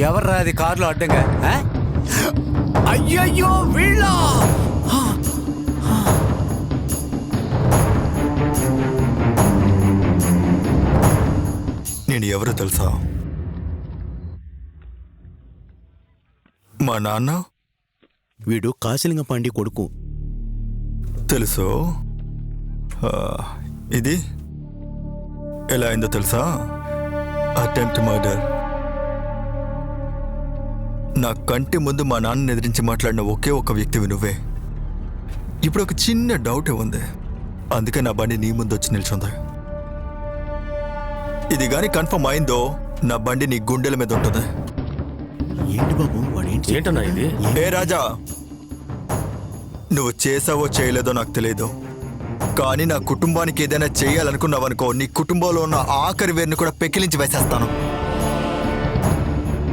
ఎవర్రా అది కారులో అడ్డంగా? అయ్యయ్యో వీళ్ళ! నేను ఎవరో తెలుసా? మా నాన్న. వీడు కాశలింగ పాండి కొడుకు. తెలుసు. ఇది ఎలా అయిందో తెలుసా? Attempt murder. నా కంటి ముందు మా నాన్నని ఎదిరించి మాట్లాడిన ఒకే ఒక వ్యక్తివి నువ్వే. ఇప్పుడు ఒక చిన్న డౌట్ ఉంది, అందుకే నా బండి నీ ముందు వచ్చి నిల్చుంది. ఇది గాని కన్ఫర్మ్ అయిందో నా బండి నీ గుండెల మీద ఉంటుంది. ఏంటి బాబు వాడేంటి? ఏంటన్నా ఇది? ఏ రాజా, నువ్వు చేసావో చేయలేదో నాకు తెలియదు, కానీ నా కుటుంబానికి ఏదైనా చేయాలనుకున్నావనుకో, నీ కుటుంబంలో ఉన్న ఆఖరి వేరుని కూడా పెకిలించి వేసేస్తాను.